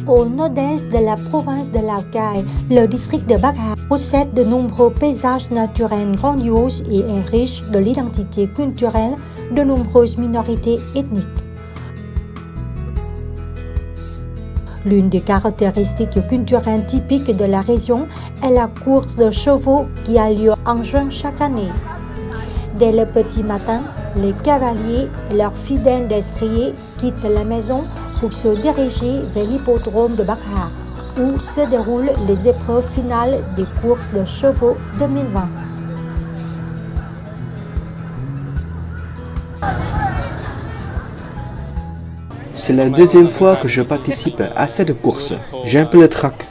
Au nord-est de la province de Lào Cai, le district de Bắc Hà possède de nombreux paysages naturels grandioses et est riche de l'identité culturelle de nombreuses minorités ethniques. L'une des caractéristiques culturelles typiques de la région est la course de chevaux qui a lieu en juin chaque année. Dès le petit matin, les cavaliers et leurs fidèles destriers quittent la maison pour se diriger vers l'hippodrome de Bắc Hà, où se déroulent les épreuves finales des courses de chevaux 2020. C'est la deuxième fois que je participe à cette course. J'ai un peu le trac,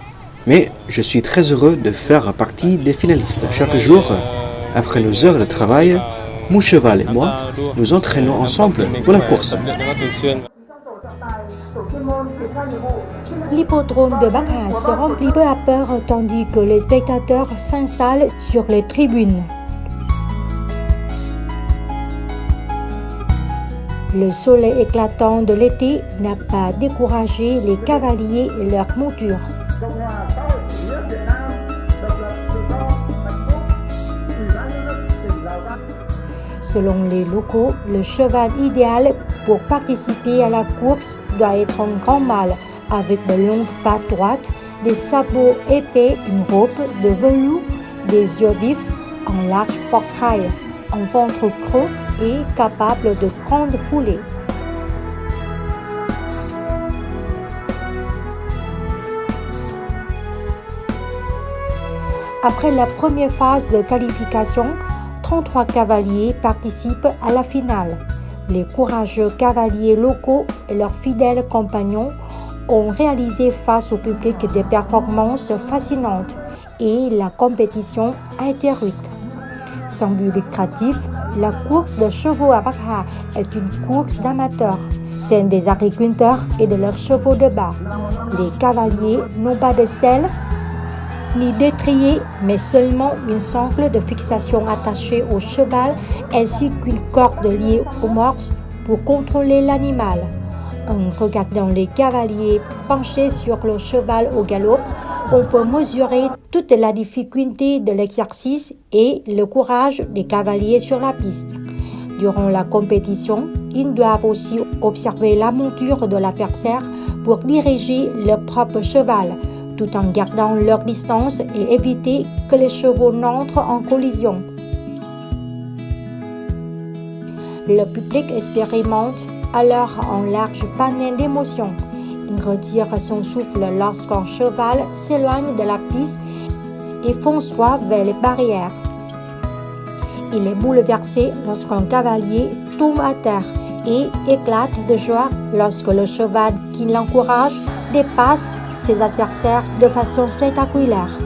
mais je suis très heureux de faire partie des finalistes. Chaque jour, après nos heures de travail, mon cheval et moi, nous entraînons ensemble pour la course. L'hippodrome de Bắc Hà se remplit peu à peu tandis que les spectateurs s'installent sur les tribunes. Le soleil éclatant de l'été n'a pas découragé les cavaliers et leurs montures. Selon les locaux, le cheval idéal pour participer à la course doit être un grand mâle avec de longues pattes droites, des sabots épais, une robe de velours, des yeux vifs, un large portail, un ventre creux et capable de grandes foulées. Après la première phase de qualification, 33 cavaliers participent à la finale. Les courageux cavaliers locaux et leurs fidèles compagnons ont réalisé face au public des performances fascinantes et la compétition a été rude. Sans but lucratif, la course de chevaux à Bắc Hà est une course d'amateurs, celle des agriculteurs et de leurs chevaux de bas. Les cavaliers n'ont pas de selle ni d'étrier, mais seulement une sangle de fixation attachée au cheval ainsi qu'une corde liée aux morses pour contrôler l'animal. En regardant les cavaliers penchés sur le cheval au galop, on peut mesurer toute la difficulté de l'exercice et le courage des cavaliers sur la piste. Durant la compétition, ils doivent aussi observer la monture de l'adversaire pour diriger leur propre cheval, tout en gardant leur distance et éviter que les chevaux n'entrent en collision. Le public expérimente alors un large panel d'émotions. Il retire son souffle lorsqu'un cheval s'éloigne de la piste et fonce droit vers les barrières. Il est bouleversé lorsqu'un cavalier tombe à terre et éclate de joie lorsque le cheval qui l'encourage dépasse ses adversaires de façon spectaculaire.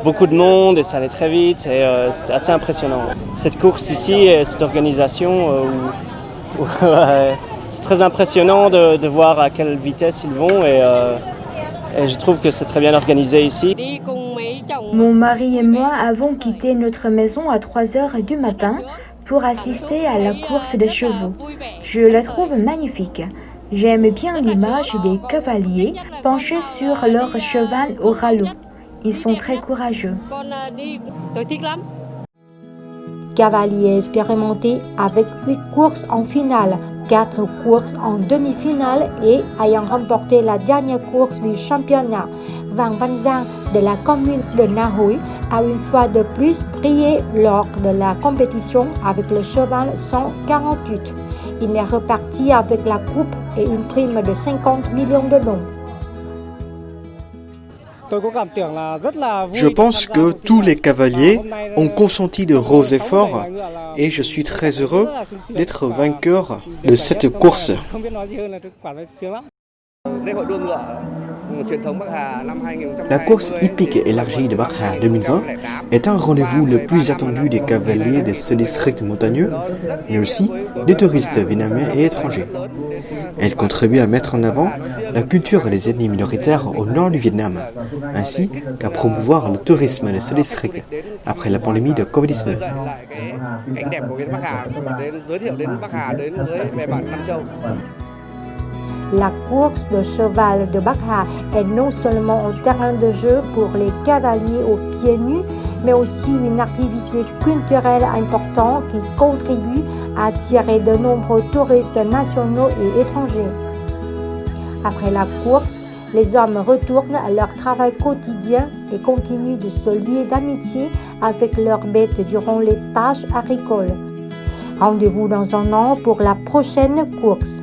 Beaucoup de monde et ça allait très vite et c'était assez impressionnant. Cette course ici, cette organisation, c'est très impressionnant de voir à quelle vitesse ils vont et je trouve que c'est très bien organisé ici. Mon mari et moi avons quitté notre maison à 3 heures du matin pour assister à la course des chevaux. Je la trouve magnifique. J'aime bien l'image des cavaliers penchés sur leur cheval au galop. Ils sont très courageux. Cavaliers expérimentés avec 8 courses en finale, 4 courses en demi-finale et ayant remporté la dernière course du championnat, Vàng Văn Giang de la commune de Na Hối a une fois de plus brillé lors de la compétition avec le cheval 148. Il est reparti avec la coupe et une prime de 50 millions de dong. Je pense que tous les cavaliers ont consenti de gros efforts et je suis très heureux d'être vainqueur de cette course. La course hippique élargie de Bakha 2020 est un rendez-vous le plus attendu des cavaliers de ce district montagneux, mais aussi des touristes vietnamiens et étrangers. Elle contribue à mettre en avant la culture des ethnies minoritaires au nord du Vietnam, ainsi qu'à promouvoir le tourisme de ce district après la pandémie de Covid-19. La course de cheval de Bakha est non seulement un terrain de jeu pour les cavaliers aux pieds nus, mais aussi une activité culturelle importante qui contribue à attirer de nombreux touristes nationaux et étrangers. Après la course, les hommes retournent à leur travail quotidien et continuent de se lier d'amitié avec leurs bêtes durant les tâches agricoles. Rendez-vous dans un an pour la prochaine course.